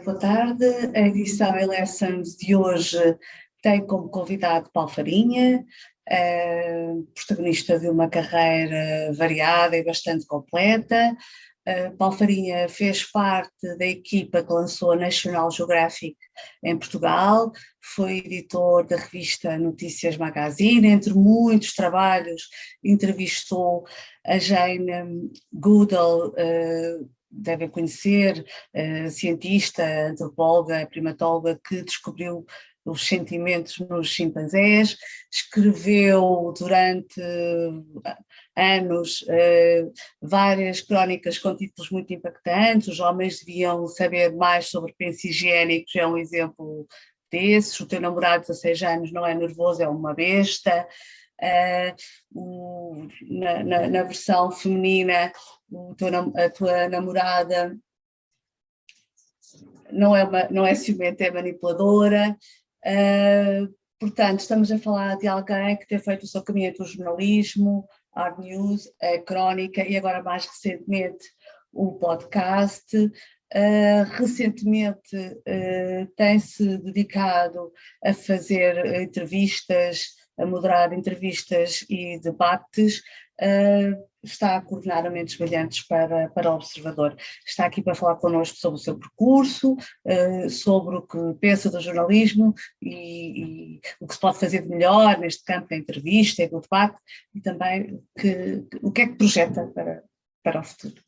Boa tarde. A edição Elections de hoje tem como convidado Paulo Farinha, protagonista de uma carreira variada e bastante completa. Paulo Farinha fez parte da equipa que lançou a National Geographic em Portugal, foi editor da revista Notícias Magazine, entre muitos trabalhos entrevistou a Jane Goodall, devem conhecer, cientista, antropóloga, primatóloga, que descobriu os sentimentos nos chimpanzés, escreveu durante anos várias crónicas com títulos muito impactantes. Os homens deviam saber mais sobre pensos higiênicos, é um exemplo desses. O teu namorado de 16 anos não é nervoso, é uma besta. Na versão feminina, a tua namorada não é ciumenta, é manipuladora. Portanto, estamos a falar de alguém que tem feito o seu caminho entre o jornalismo, a hard news, a crónica e agora mais recentemente o podcast. Recentemente tem-se dedicado a fazer entrevistas, a moderar entrevistas e debates. Está a coordenar a Mentes Brilhantes para o Observador. Está aqui para falar connosco sobre o seu percurso, sobre o que pensa do jornalismo e o que se pode fazer de melhor neste campo da entrevista e do debate, e também o que é que projeta para o futuro.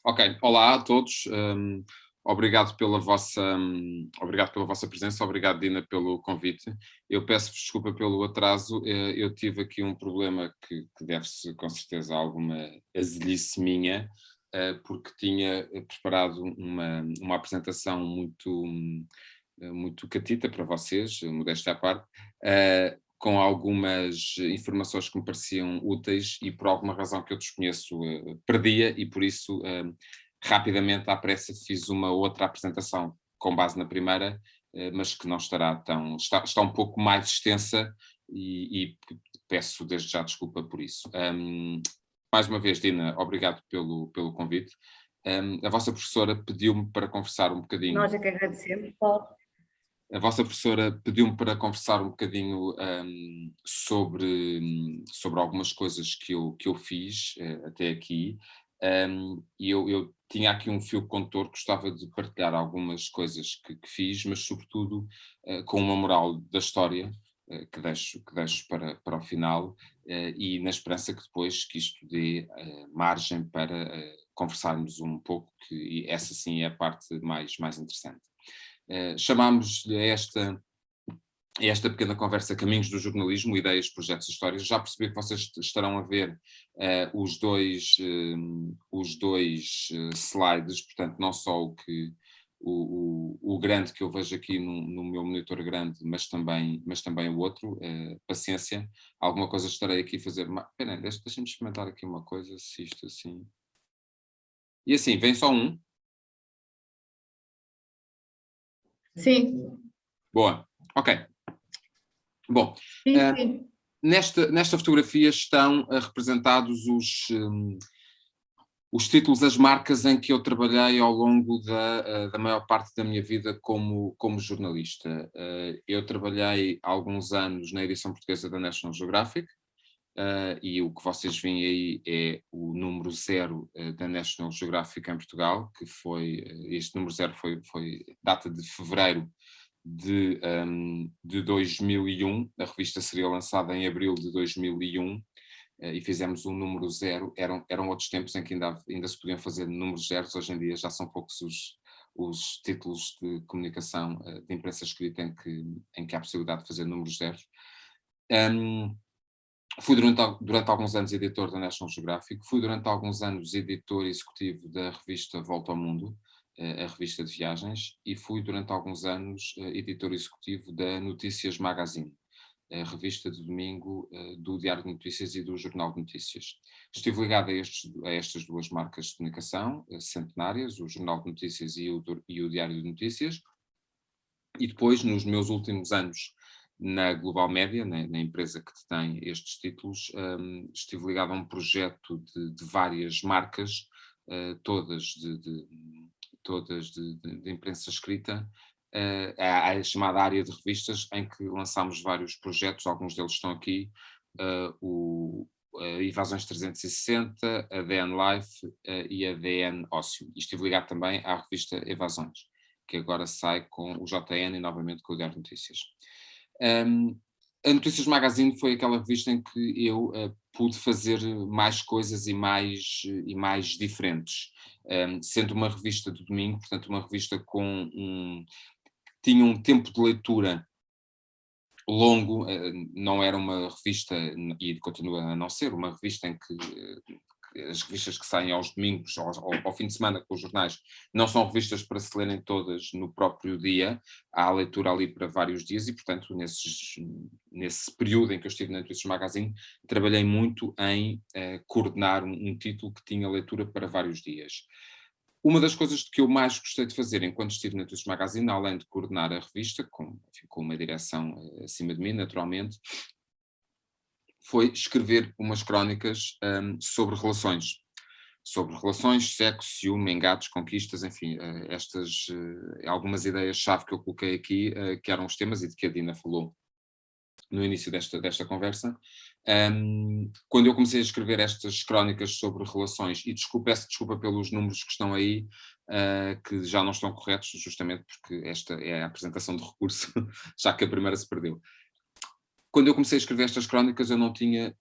Ok, olá a todos, obrigado pela vossa presença, obrigado Dina pelo convite. Eu peço desculpa pelo atraso, eu tive aqui um problema que deve-se com certeza a alguma azelice minha, porque tinha preparado uma apresentação muito catita para vocês, modéstia à parte, com algumas informações que me pareciam úteis e por alguma razão que eu desconheço perdia, e por isso rapidamente à pressa fiz uma outra apresentação com base na primeira, mas que não estará está um pouco mais extensa e peço desde já desculpa por isso. Mais uma vez, Dina, obrigado pelo convite. A vossa professora pediu-me para conversar um bocadinho. Nós é que agradecemos, Paulo. A vossa professora pediu-me para conversar um bocadinho sobre algumas coisas que eu fiz até aqui, e eu tinha aqui um fio condutor, gostava de partilhar algumas coisas que fiz, mas sobretudo com uma moral da história que deixo para o final, e na esperança que depois que isto dê margem para conversarmos um pouco, que essa sim é a parte mais interessante. Chamámos-lhe a esta pequena conversa Caminhos do Jornalismo, Ideias, Projetos e Histórias. Já percebi que vocês estarão a ver os dois slides, portanto não só o grande que eu vejo aqui no meu monitor grande, mas também o outro. Paciência, alguma coisa estarei aqui a fazer. Espera aí, deixa-me experimentar aqui uma coisa, se isto assim... E assim, vem só um? Sim. Boa, ok. Bom, sim. Nesta fotografia estão representados os títulos, as marcas em que eu trabalhei ao longo da maior parte da minha vida como jornalista. Eu trabalhei alguns anos na edição portuguesa da National Geographic, e o que vocês veem aí é o número 0 da National Geographic em Portugal, que este número 0 foi data de fevereiro de 2001, a revista seria lançada em abril de 2001, e fizemos um número 0, eram outros tempos em que ainda se podiam fazer números zeros, hoje em dia já são poucos os títulos de comunicação de imprensa escrita em que há a possibilidade de fazer números zeros. Fui durante alguns anos editor da National Geographic, fui durante alguns anos editor executivo da revista Volta ao Mundo, a revista de viagens, e fui durante alguns anos editor executivo da Notícias Magazine, a revista de domingo do Diário de Notícias e do Jornal de Notícias. Estive ligado a estas duas marcas de comunicação centenárias, o Jornal de Notícias e o Diário de Notícias, e depois, nos meus últimos anos na Global Média, na empresa que detém estes títulos, estive ligado a um projeto de várias marcas, todas todas de imprensa escrita, a chamada área de revistas, em que lançámos vários projetos, alguns deles estão aqui, o Evasões 360, a DN Life e a DN Ócio. E estive ligado também à revista Evasões, que agora sai com o JN e novamente com o Diário de Notícias. A Notícias Magazine foi aquela revista em que eu pude fazer mais coisas e mais diferentes, sendo uma revista de domingo, portanto uma revista tinha um tempo de leitura longo, não era uma revista, e continua a não ser, uma revista em que as revistas que saem aos domingos, ao fim de semana com os jornais, não são revistas para se lerem todas no próprio dia, há leitura ali para vários dias e, portanto, nesse período em que eu estive na Notícias Magazine, trabalhei muito em coordenar um título que tinha leitura para vários dias. Uma das coisas que eu mais gostei de fazer enquanto estive na Notícias Magazine, além de coordenar a revista, com uma direção acima de mim, naturalmente, foi escrever umas crónicas sobre relações, sexo, ciúme, engates, conquistas, enfim, algumas ideias-chave que eu coloquei aqui, que eram os temas e de que a Dina falou no início desta conversa. Quando eu comecei a escrever estas crónicas sobre relações, e peço desculpa pelos números que estão aí, que já não estão corretos, justamente porque esta é a apresentação de recurso, já que a primeira se perdeu. Quando eu comecei a escrever estas crónicas, eu não tinha,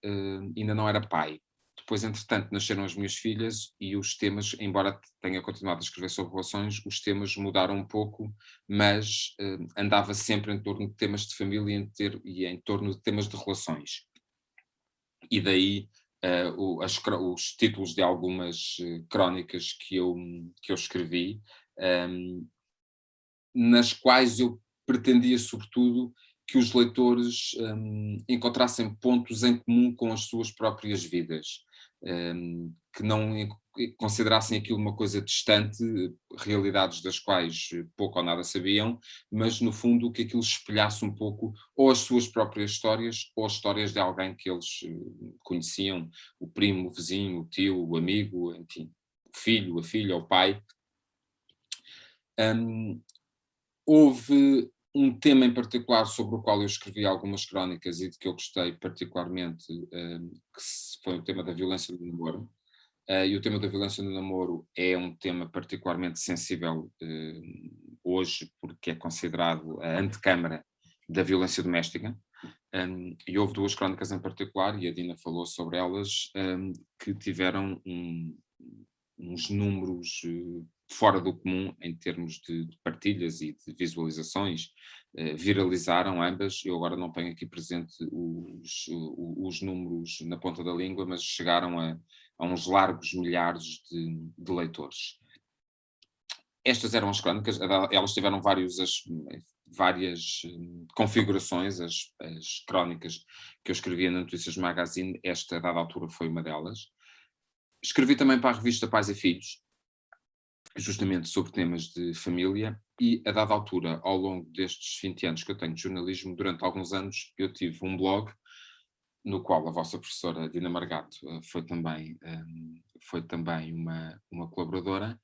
ainda não era pai. Depois, entretanto, nasceram as minhas filhas e os temas, embora tenha continuado a escrever sobre relações, os temas mudaram um pouco, mas andava sempre em torno de temas de família e em torno de temas de relações. E daí os títulos de algumas crónicas que eu escrevi, nas quais eu pretendia, sobretudo, que os leitores encontrassem pontos em comum com as suas próprias vidas, que não considerassem aquilo uma coisa distante, realidades das quais pouco ou nada sabiam, mas no fundo que aquilo espelhasse um pouco ou as suas próprias histórias ou as histórias de alguém que eles conheciam, o primo, o vizinho, o tio, o amigo, enfim, o filho, a filha, o pai. Houve um tema em particular sobre o qual eu escrevi algumas crónicas e de que eu gostei particularmente, que foi o tema da violência no namoro. E o tema da violência no namoro é um tema particularmente sensível hoje, porque é considerado a antecâmara da violência doméstica. E houve duas crónicas em particular, e a Dina falou sobre elas, que tiveram uns números fora do comum em termos de partilhas e de visualizações, viralizaram ambas. Eu agora não tenho aqui presente os números na ponta da língua, mas chegaram a uns largos milhares de leitores. Estas eram as crónicas, elas tiveram várias configurações, as crónicas que eu escrevia na Notícias Magazine, esta, a dada altura, foi uma delas. Escrevi também para a revista Pais e Filhos, justamente sobre temas de família, e a dada altura, ao longo destes 20 anos que eu tenho de jornalismo, durante alguns anos eu tive um blog, no qual a vossa professora Dina Margato foi também uma colaboradora.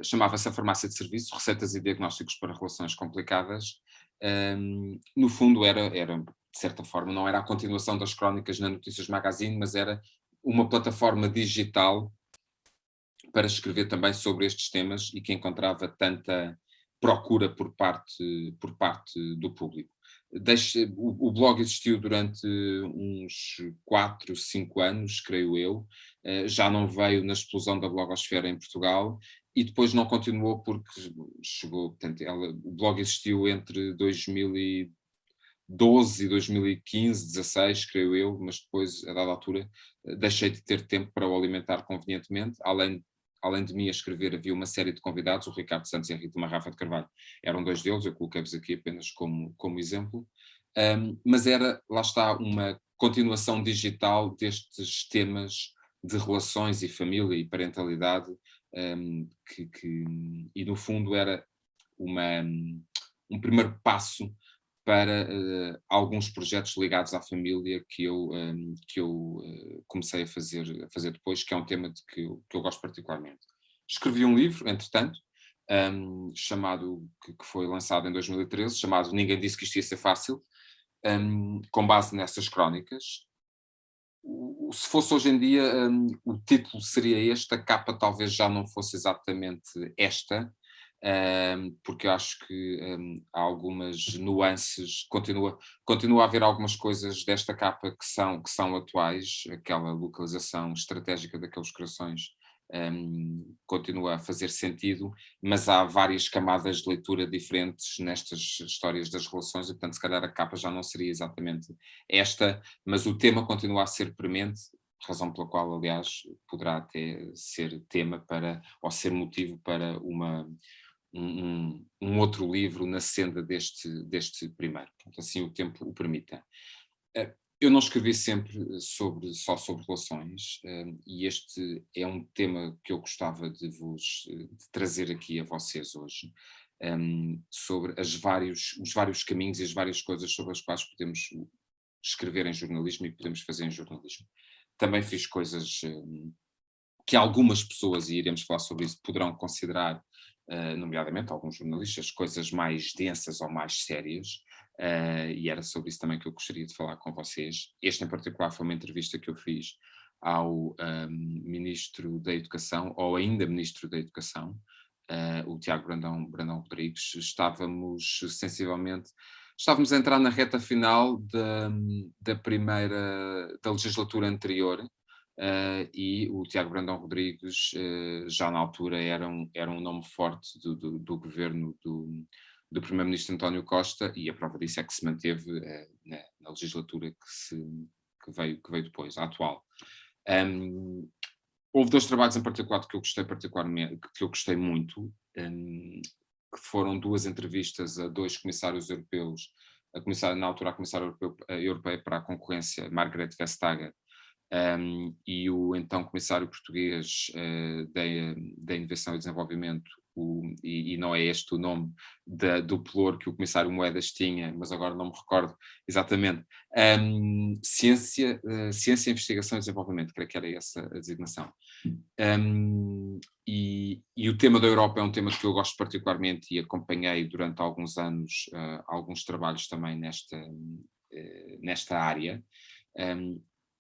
Chamava-se a Farmácia de Serviço, Receitas e Diagnósticos para Relações Complicadas. No fundo era, de certa forma, não era a continuação das crónicas na Notícias Magazine, mas era uma plataforma digital para escrever também sobre estes temas e que encontrava tanta procura por parte do público. O blog existiu durante uns 4, 5 anos, creio eu, já não veio na explosão da blogosfera em Portugal e depois não continuou porque chegou, portanto, o blog existiu entre 2012 e 2015, 16, creio eu, mas depois, a dada altura, deixei de ter tempo para o alimentar convenientemente. Além de mim a escrever, havia uma série de convidados, o Ricardo Santos e a Rita Marrafa de Carvalho eram dois deles, eu coloquei-vos aqui apenas como exemplo, mas era, lá está, uma continuação digital destes temas de relações e família e parentalidade, e no fundo era um primeiro passo para alguns projetos ligados à família que eu comecei a fazer depois, que é um tema que eu gosto particularmente. Escrevi um livro, entretanto, que foi lançado em 2013, chamado Ninguém Disse que Isto Ia Ser Fácil, com base nessas crónicas. Se fosse hoje em dia, o título seria este, a capa talvez já não fosse exatamente esta, porque eu acho que há algumas nuances, continua a haver algumas coisas desta capa que são atuais, aquela localização estratégica daqueles corações continua a fazer sentido, mas há várias camadas de leitura diferentes nestas histórias das relações e, portanto, se calhar a capa já não seria exatamente esta, mas o tema continua a ser premente, razão pela qual, aliás, poderá até ser tema para, ou ser motivo para um outro livro na senda deste primeiro. Portanto, assim o tempo o permita. Eu não escrevi sempre só sobre relações, e este é um tema que eu gostava de trazer aqui a vocês hoje, sobre os vários caminhos e as várias coisas sobre as quais podemos escrever em jornalismo e podemos fazer em jornalismo. Também fiz coisas que algumas pessoas, e iremos falar sobre isso, poderão considerar, nomeadamente alguns jornalistas, coisas mais densas ou mais sérias, e era sobre isso também que eu gostaria de falar com vocês. Este em particular foi uma entrevista que eu fiz ao Ministro da Educação, ou ainda Ministro da Educação, o Tiago Brandão Rodrigues. Estávamos a entrar na reta final da legislatura anterior, e o Tiago Brandão Rodrigues já na altura era um nome forte do governo do primeiro-ministro António Costa, e a prova disso é que se manteve na legislatura que veio depois, a atual. Houve dois trabalhos em particular que eu gostei muito, que foram duas entrevistas a dois comissários europeus, na altura a comissária europeia para a concorrência, Margrethe Vestager, e o então comissário português da Inovação e Desenvolvimento, e não é este o nome do pelour que o comissário Moedas tinha, mas agora não me recordo exatamente, Ciência, Investigação e Desenvolvimento, creio que era essa a designação. E o tema da Europa é um tema que eu gosto particularmente e acompanhei durante alguns anos, alguns trabalhos também nesta área.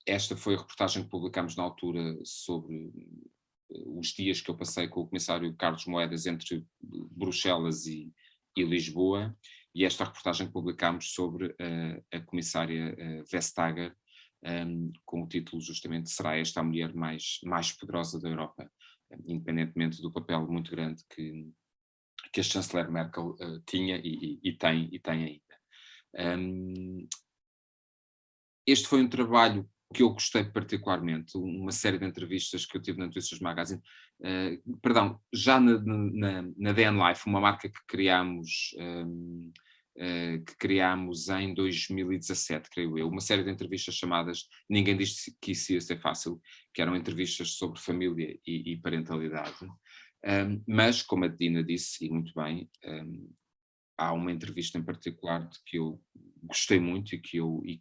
Esta foi a reportagem que publicámos na altura sobre os dias que eu passei com o comissário Carlos Moedas entre Bruxelas e Lisboa, e esta reportagem que publicámos sobre a comissária Vestager, com o título justamente "Será esta a mulher mais poderosa da Europa?", independentemente do papel muito grande que a chanceler Merkel tinha e tem ainda. Este foi um trabalho que eu gostei particularmente, uma série de entrevistas que eu tive na Notícias Magazine, já na DN Life, uma marca que criámos em 2017, creio eu, uma série de entrevistas chamadas Ninguém Disse que Isso Ia Ser Fácil, que eram entrevistas sobre família e parentalidade, mas, como a Dina disse, e muito bem, há uma entrevista em particular de que eu gostei muito e que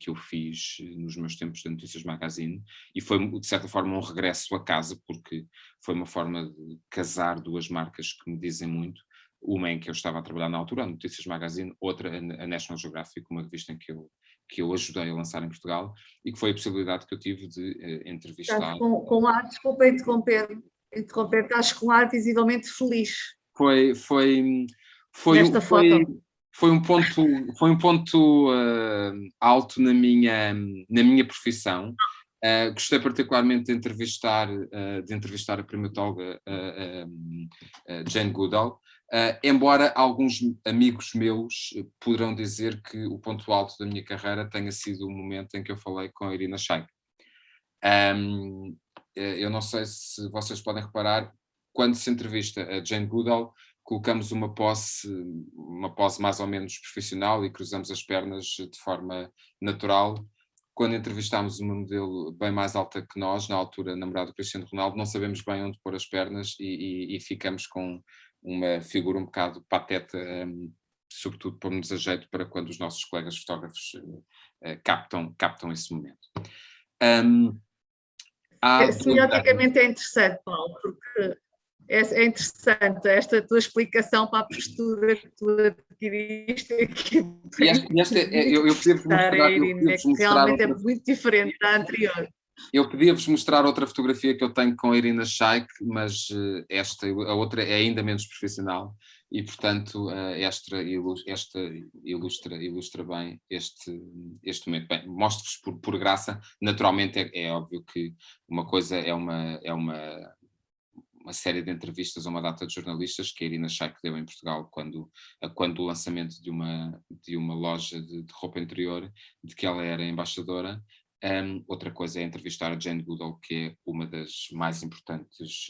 eu fiz nos meus tempos de Notícias Magazine, e foi de certa forma um regresso a casa, porque foi uma forma de casar duas marcas que me dizem muito, uma em que eu estava a trabalhar na altura, a Notícias Magazine, outra a National Geographic, uma revista em que eu ajudei a lançar em Portugal, e que foi a possibilidade que eu tive de entrevistar. Com ar, desculpa interromper, estás com ar visivelmente feliz. Nesta foto. Foi um ponto alto na minha profissão. Gostei particularmente de entrevistar a primatóloga Jane Goodall, embora alguns amigos meus poderão dizer que o ponto alto da minha carreira tenha sido o momento em que eu falei com a Irina Shayk. Eu não sei se vocês podem reparar, quando se entrevista a Jane Goodall, colocamos uma pose mais ou menos profissional e cruzamos as pernas de forma natural. Quando entrevistámos uma modelo bem mais alta que nós, na altura namorada do Cristiano Ronaldo, não sabemos bem onde pôr as pernas e ficamos com uma figura um bocado pateta, sobretudo por-nos a jeito para quando os nossos colegas fotógrafos captam esse momento. Semioticamente é interessante, Paulo, porque É interessante esta tua explicação para a postura que tu adquiriste aqui. Eu podia-vos mostrar, que realmente é muito diferente da anterior. Eu podia-vos mostrar outra fotografia que eu tenho com a Irina Shayk, mas a outra é ainda menos profissional e, portanto, esta ilustra bem este momento. Bem, mostro-vos por graça. Naturalmente é óbvio que uma coisa é uma série de entrevistas a uma data de jornalistas que a Irina Shayk deu em Portugal quando o lançamento de uma loja de roupa interior, de que ela era embaixadora. Outra coisa é entrevistar a Jane Goodall, que é uma das mais importantes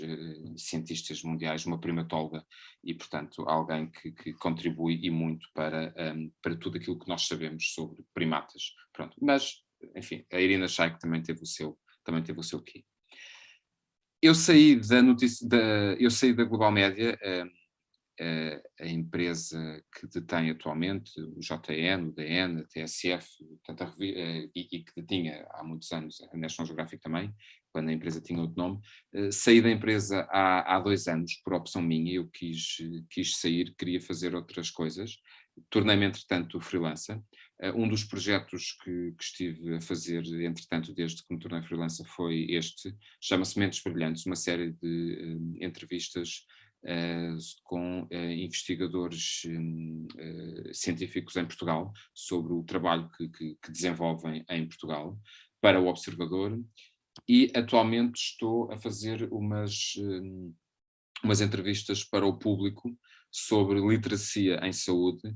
cientistas mundiais, uma primatóloga e, portanto, alguém que contribui e muito para tudo aquilo que nós sabemos sobre primatas. Pronto. Mas, enfim, a Irina Shayk também teve o seu quê. Eu saí da Global Média, a empresa que detém atualmente o JN, o DN, a TSF, portanto, e que tinha há muitos anos a National Geographic também, quando a empresa tinha outro nome. Saí da empresa há 2 anos, por opção minha. Eu quis sair, queria fazer outras coisas. Tornei-me, entretanto, freelancer. Um dos projetos que estive a fazer, entretanto, desde que me tornei freelancer, foi este, chama-se Mentes Brilhantes, uma série de entrevistas com investigadores científicos em Portugal, sobre o trabalho que desenvolvem em Portugal, para o Observador, e atualmente estou a fazer umas entrevistas para o público sobre literacia em saúde,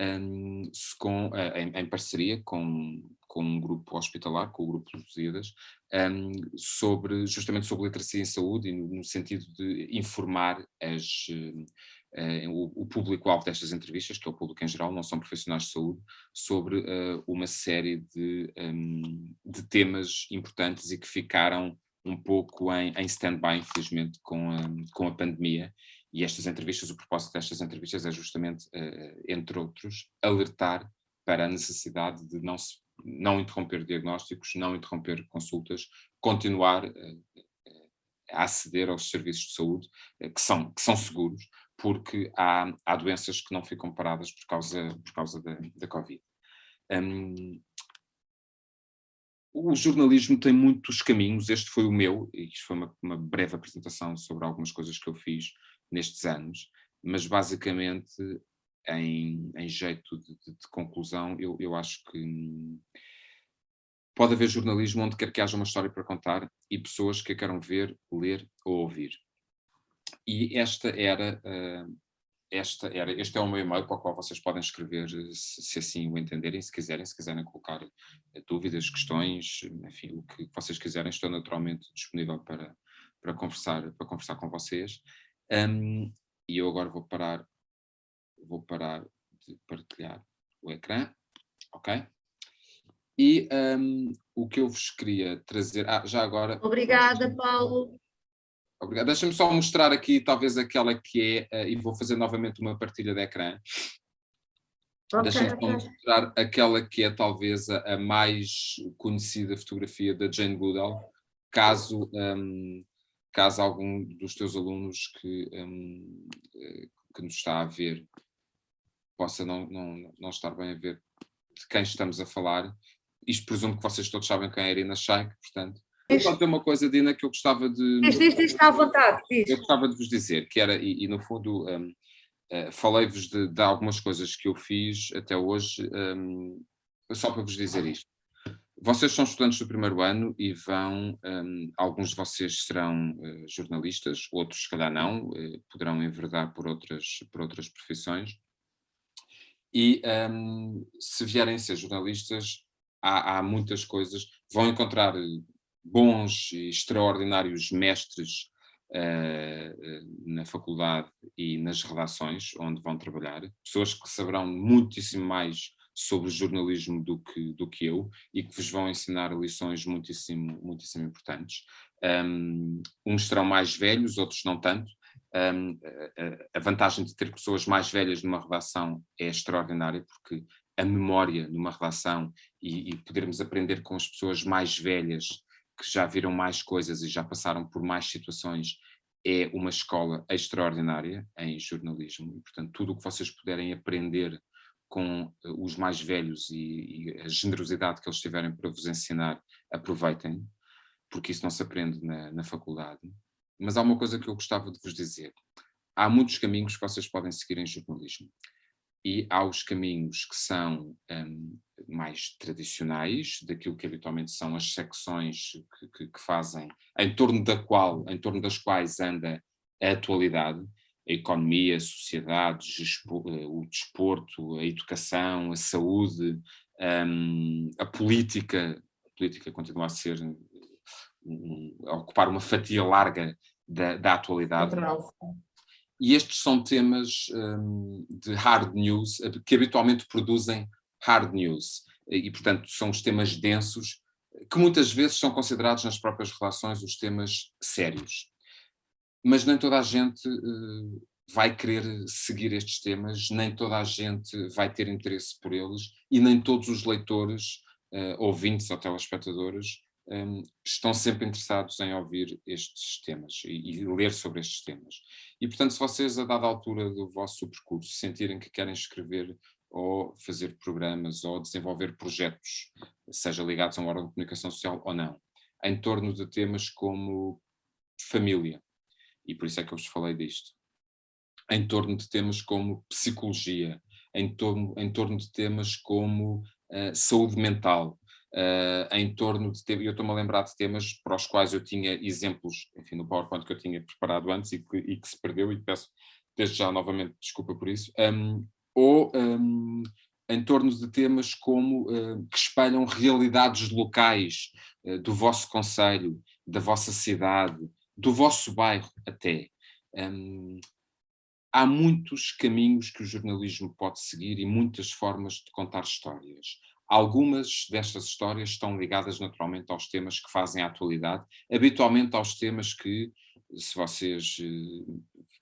em parceria com um grupo hospitalar, com o grupo Lusíadas, justamente sobre literacia em saúde, e no sentido de informar o público-alvo destas entrevistas, que é o público em geral, não são profissionais de saúde, sobre uma série de temas importantes e que ficaram um pouco em stand-by, infelizmente, com a pandemia. E estas entrevistas, o propósito destas entrevistas é justamente, entre outros, alertar para a necessidade de não interromper diagnósticos, não interromper consultas, continuar a aceder aos serviços de saúde que são seguros, porque há doenças que não ficam paradas por causa da Covid. O jornalismo tem muitos caminhos, este foi o meu, e isto foi uma breve apresentação sobre algumas coisas que eu fiz nestes anos, mas basicamente, em jeito de conclusão, eu acho que pode haver jornalismo onde quer que haja uma história para contar e pessoas que a queiram ver, ler ou ouvir. E este é o meu e-mail para o qual vocês podem escrever, se assim o entenderem, se quiserem colocar dúvidas, questões, enfim, o que vocês quiserem. Estou naturalmente disponível para conversar com vocês. E eu agora vou parar de partilhar o ecrã, ok? E o que eu vos queria trazer... já agora... Obrigada, Paulo. Obrigado. Deixa-me só mostrar aqui talvez aquela que é, e vou fazer novamente uma partilha de ecrã. Deixa-me só mostrar aquela que é talvez a mais conhecida fotografia da Jane Goodall, caso algum dos teus alunos que nos está a ver possa não estar bem a ver de quem estamos a falar. Isto presumo que vocês todos sabem quem é a Irina Shayk, portanto. Pode ter uma coisa, Dina, que eu gostava de... Diz, à vontade. Eu gostava de vos dizer, que era, e no fundo, falei-vos de algumas coisas que eu fiz até hoje, só para vos dizer isto. Vocês são estudantes do primeiro ano e alguns de vocês serão jornalistas, outros se calhar não, poderão enverdar por outras profissões. E se vierem a ser jornalistas, há muitas coisas, vão encontrar bons e extraordinários mestres na faculdade e nas redações onde vão trabalhar, pessoas que saberão muitíssimo mais sobre jornalismo do que eu e que vos vão ensinar lições muitíssimo, muitíssimo importantes. Uns serão mais velhos, outros não tanto. A vantagem de ter pessoas mais velhas numa redação é extraordinária, porque a memória numa redação e podermos aprender com as pessoas mais velhas que já viram mais coisas e já passaram por mais situações é uma escola extraordinária em jornalismo e, portanto, tudo o que vocês puderem aprender com os mais velhos e a generosidade que eles tiverem para vos ensinar, aproveitem, porque isso não se aprende na faculdade. Mas há uma coisa que eu gostava de vos dizer. Há muitos caminhos que vocês podem seguir em jornalismo. E há os caminhos que são mais tradicionais, daquilo que habitualmente são as secções que fazem, em torno das quais anda a atualidade, a economia, a sociedade, o desporto, a educação, a saúde, a política. A política continua a ser, a ocupar uma fatia larga da atualidade. E estes são temas de hard news, que habitualmente produzem hard news. E, portanto, são os temas densos, que muitas vezes são considerados nas próprias relações os temas sérios. Mas nem toda a gente vai querer seguir estes temas, nem toda a gente vai ter interesse por eles, e nem todos os leitores, ouvintes ou telespectadores, estão sempre interessados em ouvir estes temas e ler sobre estes temas. E, portanto, se vocês, a dada altura do vosso percurso, sentirem que querem escrever ou fazer programas ou desenvolver projetos, seja ligados a um órgão de comunicação social ou não, em torno de temas como família, e por isso é que eu vos falei disto, em torno de temas como psicologia, em torno de temas como saúde mental, em torno de temas, eu estou-me a lembrar de temas para os quais eu tinha exemplos, enfim, no PowerPoint que eu tinha preparado antes e que se perdeu, e peço desde já novamente desculpa por isso, em torno de temas como que espelham realidades locais do vosso concelho, da vossa cidade, do vosso bairro até. Há muitos caminhos que o jornalismo pode seguir e muitas formas de contar histórias. Algumas destas histórias estão ligadas naturalmente aos temas que fazem a atualidade, habitualmente aos temas que, se vocês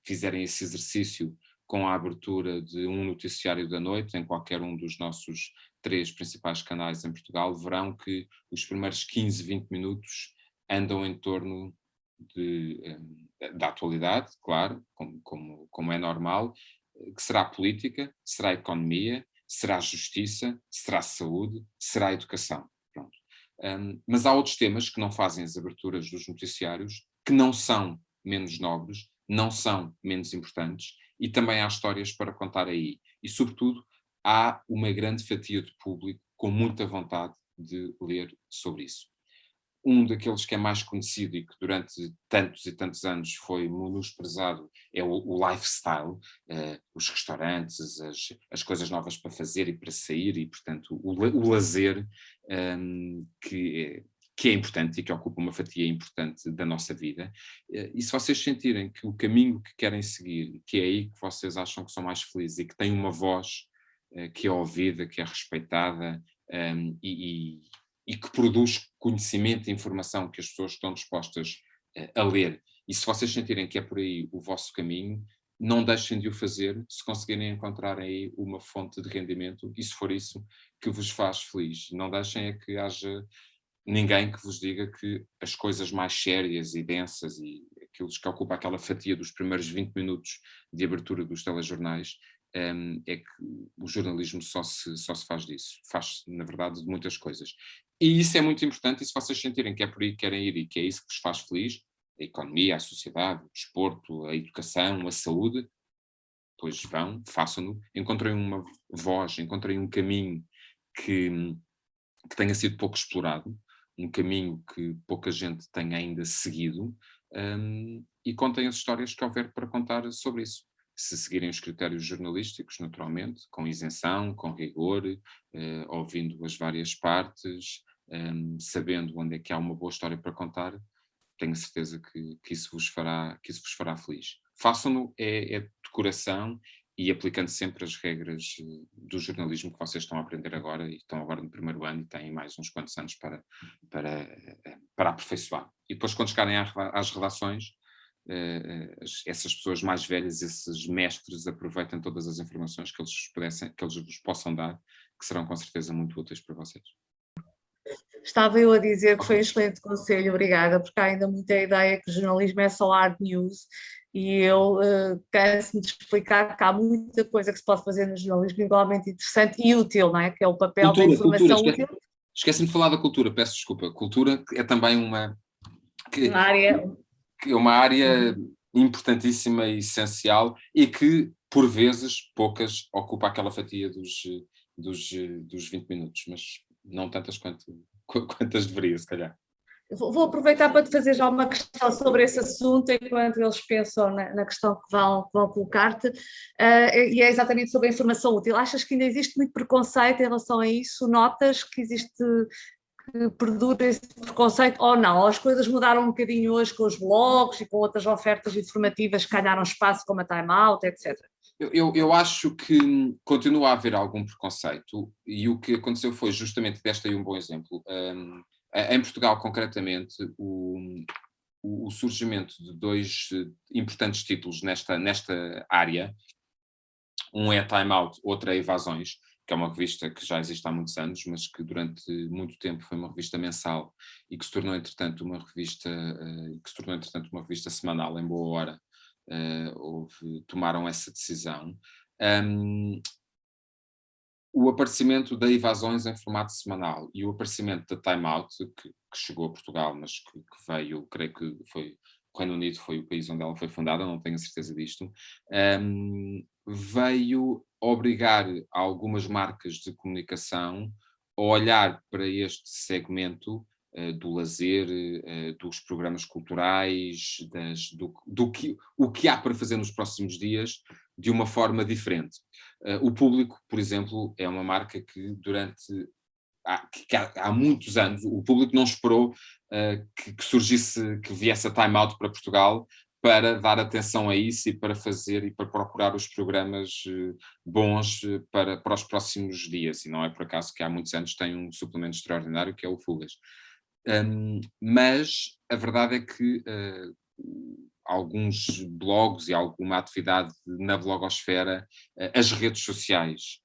fizerem esse exercício com a abertura de um noticiário da noite, em qualquer um dos nossos 3 principais canais em Portugal, verão que os primeiros 15, 20 minutos andam em torno da atualidade, claro, como é normal, que será política, será economia, será justiça, será saúde, será educação. Pronto. Mas há outros temas que não fazem as aberturas dos noticiários, que não são menos nobres, não são menos importantes, e também há histórias para contar aí. E, sobretudo, há uma grande fatia de público com muita vontade de ler sobre isso. Um daqueles que é mais conhecido e que durante tantos e tantos anos foi menosprezado é o lifestyle, os restaurantes, as coisas novas para fazer e para sair, e, portanto, o lazer, que é importante e que ocupa uma fatia importante da nossa vida. E se vocês sentirem que o caminho que querem seguir, que é aí que vocês acham que são mais felizes e que têm uma voz que é ouvida, que é respeitada, e que produz conhecimento e informação que as pessoas estão dispostas a ler, e se vocês sentirem que é por aí o vosso caminho, não deixem de o fazer se conseguirem encontrar aí uma fonte de rendimento, e se for isso que vos faz feliz. Não deixem é que haja ninguém que vos diga que as coisas mais sérias e densas e aquilo que ocupa aquela fatia dos primeiros 20 minutos de abertura dos telejornais, é que o jornalismo só se faz disso. Faz, na verdade, de muitas coisas. E isso é muito importante, e se vocês sentirem que é por aí que querem ir e que é isso que vos faz feliz, a economia, a sociedade, o desporto, a educação, a saúde, pois vão, façam-no, encontrem uma voz, encontrem um caminho que tenha sido pouco explorado, um caminho que pouca gente tenha ainda seguido, e contem as histórias que houver para contar sobre isso. Se seguirem os critérios jornalísticos, naturalmente, com isenção, com rigor, ouvindo as várias partes, sabendo onde é que há uma boa história para contar, tenho a certeza que isso vos fará feliz. Façam-no de coração e aplicando sempre as regras do jornalismo que vocês estão a aprender agora, e estão agora no primeiro ano e têm mais uns quantos anos para aperfeiçevar. E depois, quando chegarem às redações, essas pessoas mais velhas, esses mestres, aproveitem todas as informações que eles vos possam dar, que serão com certeza muito úteis para vocês. Estava eu a dizer que foi um excelente conselho, obrigada, porque há ainda muita ideia que o jornalismo é só hard news e eu canso-me de explicar que há muita coisa que se pode fazer no jornalismo igualmente interessante e útil, não é? Que é o papel da Cultura, informação útil. esqueci-me de falar da cultura, peço desculpa. Cultura é também uma área. Que é uma área importantíssima e essencial e que, por vezes, poucas, ocupa aquela fatia dos 20 minutos, mas não tantas quantas deveria, se calhar. Vou aproveitar para te fazer já uma questão sobre esse assunto, enquanto eles pensam na questão que vão colocar-te, e é exatamente sobre a informação útil. Achas que ainda existe muito preconceito em relação a isso? Notas que existe, que perdura esse preconceito ou não? Ou as coisas mudaram um bocadinho hoje com os blogs e com outras ofertas informativas que ganharam espaço, como a Time Out, etc.? Eu acho que continua a haver algum preconceito e o que aconteceu foi justamente, deste aí um bom exemplo. Em Portugal, concretamente, o surgimento de dois importantes títulos nesta área, um é Time Out, outro é Evasões, que é uma revista que já existe há muitos anos, mas que durante muito tempo foi uma revista mensal e que se tornou, entretanto, uma revista semanal, em boa hora. Tomaram essa decisão. O aparecimento da Evasões em formato semanal e o aparecimento da Time Out, que chegou a Portugal, mas que veio, creio que foi o Reino Unido, foi o país onde ela foi fundada, não tenho a certeza disto, veio obrigar algumas marcas de comunicação a olhar para este segmento do lazer, dos programas culturais, o que há para fazer nos próximos dias, de uma forma diferente. O Público, por exemplo, é uma marca que há muitos anos, o Público não esperou que surgisse, que viesse a Time Out para Portugal para dar atenção a isso e para fazer e para procurar os programas bons para os próximos dias. E não é por acaso que há muitos anos tem um suplemento extraordinário que é o Fugas. Mas a verdade é que alguns blogs e alguma atividade na blogosfera, as redes sociais,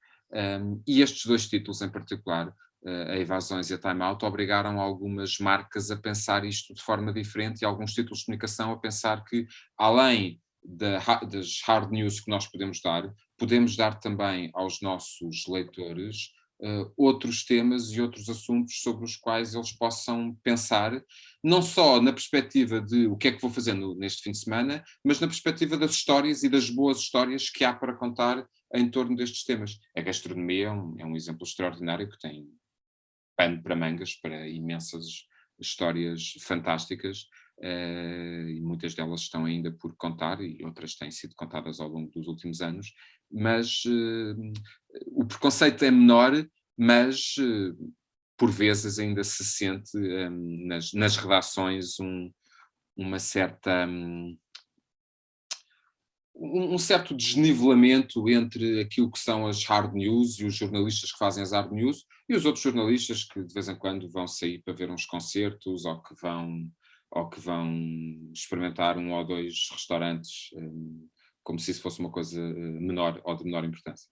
e estes dois títulos em particular, a Evasões e a Time Out, obrigaram algumas marcas a pensar isto de forma diferente e alguns títulos de comunicação a pensar que, além das hard news que nós podemos dar também aos nossos leitores outros temas e outros assuntos sobre os quais eles possam pensar, não só na perspectiva de o que é que vou fazer neste fim de semana, mas na perspectiva das histórias e das boas histórias que há para contar em torno destes temas. A gastronomia é um exemplo extraordinário que tem pano para mangas, para imensas histórias fantásticas, e muitas delas estão ainda por contar e outras têm sido contadas ao longo dos últimos anos, mas o preconceito é menor, mas por vezes ainda se sente nas redações uma certa... um certo desnivelamento entre aquilo que são as hard news e os jornalistas que fazem as hard news e os outros jornalistas que de vez em quando vão sair para ver uns concertos ou que vão experimentar um ou dois restaurantes, como se isso fosse uma coisa menor ou de menor importância.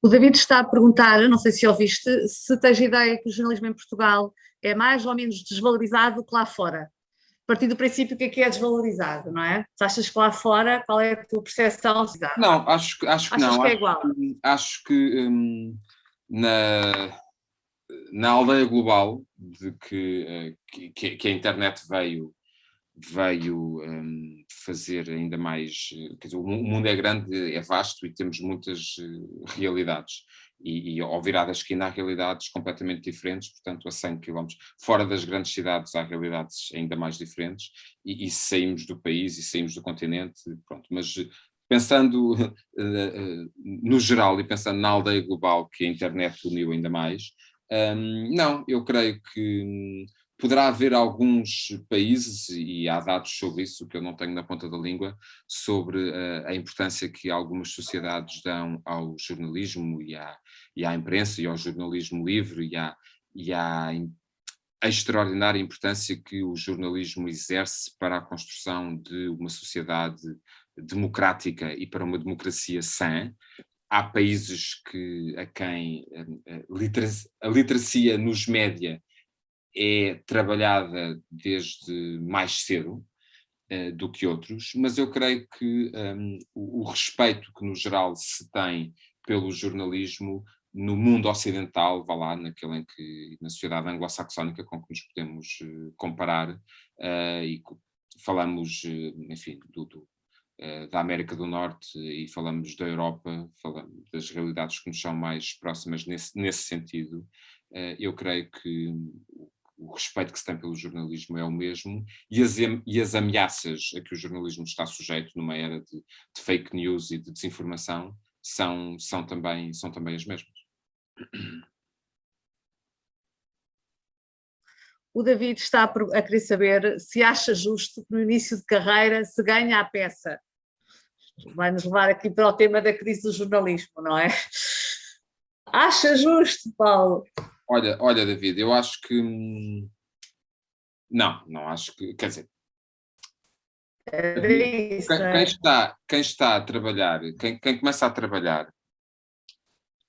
O David está a perguntar, não sei se ouviste, se tens ideia que o jornalismo em Portugal é mais ou menos desvalorizado que lá fora. A partir do princípio que é desvalorizado, não é? Se achas que lá fora, qual é a tua percepção? Não, acho que não. Que é igual? Acho que na aldeia global de que a internet veio fazer ainda mais... Quer dizer, o mundo é grande, é vasto e temos muitas realidades. E ao virar da esquina há realidades completamente diferentes, portanto a 100 km fora das grandes cidades há realidades ainda mais diferentes e saímos do país e saímos do continente, pronto, mas pensando no geral e pensando na aldeia global que a internet uniu ainda mais, não, eu creio que poderá haver alguns países, e há dados sobre isso que eu não tenho na ponta da língua, sobre a importância que algumas sociedades dão ao jornalismo e à imprensa e ao jornalismo livre e à extraordinária importância que o jornalismo exerce para a construção de uma sociedade democrática e para uma democracia sã. Há países a quem a literacia nos média é trabalhada desde mais cedo do que outros, mas eu creio que o respeito que no geral se tem pelo jornalismo no mundo ocidental, vá lá, naquele em que, na sociedade anglo-saxónica com que nos podemos comparar, e falamos, enfim, da América do Norte e falamos da Europa, falamos das realidades que nos são mais próximas nesse sentido, eu creio que o respeito que se tem pelo jornalismo é o mesmo e as ameaças a que o jornalismo está sujeito numa era de fake news e de desinformação são também as mesmas. O David está a querer saber se acha justo que no início de carreira se ganha a peça. Vai-nos levar aqui para o tema da crise do jornalismo, não é? Acha justo, Paulo? Olha, David, eu acho que não acho que, quer dizer, quem está a trabalhar, quem começa a trabalhar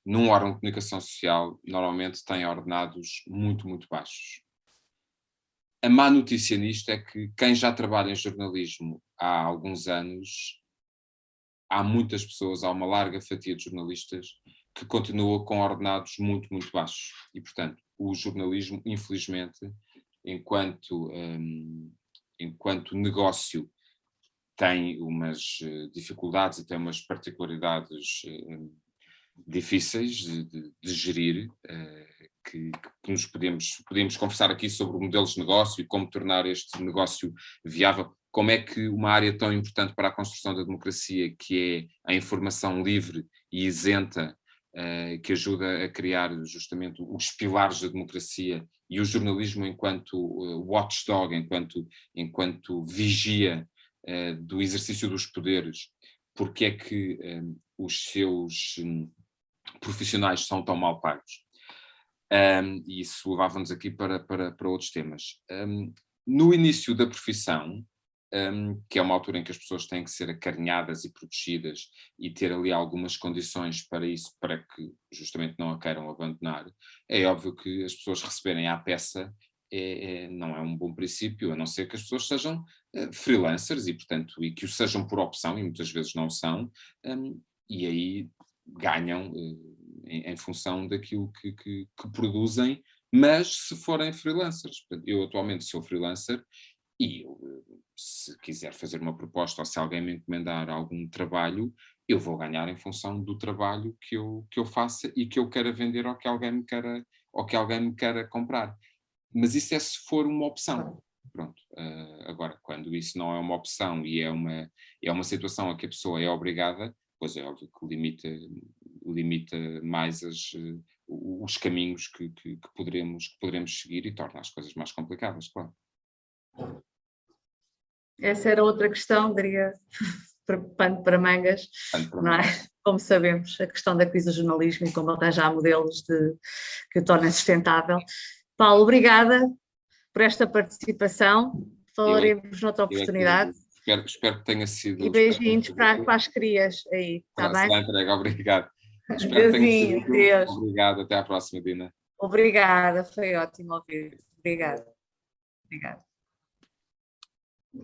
num órgão de comunicação social, normalmente tem ordenados muito, muito baixos. A má notícia nisto é que quem já trabalha em jornalismo há alguns anos, há muitas pessoas, há uma larga fatia de jornalistas que continua com ordenados muito, muito baixos. E, portanto, o jornalismo, infelizmente, enquanto negócio, tem umas dificuldades e tem umas particularidades difíceis de gerir, que nos podemos conversar aqui sobre modelos de negócio e como tornar este negócio viável. Como é que uma área tão importante para a construção da democracia, que é a informação livre e isenta, que ajuda a criar justamente os pilares da democracia, e o jornalismo enquanto watchdog, enquanto vigia do exercício dos poderes, porque é que os seus profissionais são tão mal pagos. E isso levava-nos aqui para outros temas. No início da profissão, que é uma altura em que as pessoas têm que ser acarinhadas e protegidas e ter ali algumas condições para isso, para que justamente não a queiram abandonar, é óbvio que as pessoas receberem à peça não é um bom princípio, a não ser que as pessoas sejam freelancers e, portanto, e que o sejam por opção, e muitas vezes não são, e aí ganham em função daquilo que produzem, mas se forem freelancers. Eu atualmente sou freelancer e se quiser fazer uma proposta ou se alguém me encomendar algum trabalho, eu vou ganhar em função do trabalho que eu faça e que eu queira vender ou que alguém me queira comprar. Mas isso é se for uma opção. Pronto. Agora, quando isso não é uma opção e é uma situação a que a pessoa é obrigada, pois é óbvio que limita mais os caminhos que poderemos seguir e torna as coisas mais complicadas, claro. Essa era outra questão, diria, pano para mangas, não é? Como sabemos, a questão da crise do jornalismo e como arranjar modelos que o tornem sustentável. Paulo, obrigada por esta participação, falaremos noutra oportunidade. Espero que tenha sido... E beijinhos para as crias aí, está bem? Será entregue, obrigado. Espero que tenha sido. Deus. Obrigado, até à próxima, Dina. Obrigada, foi ótimo ouvir. Obrigada.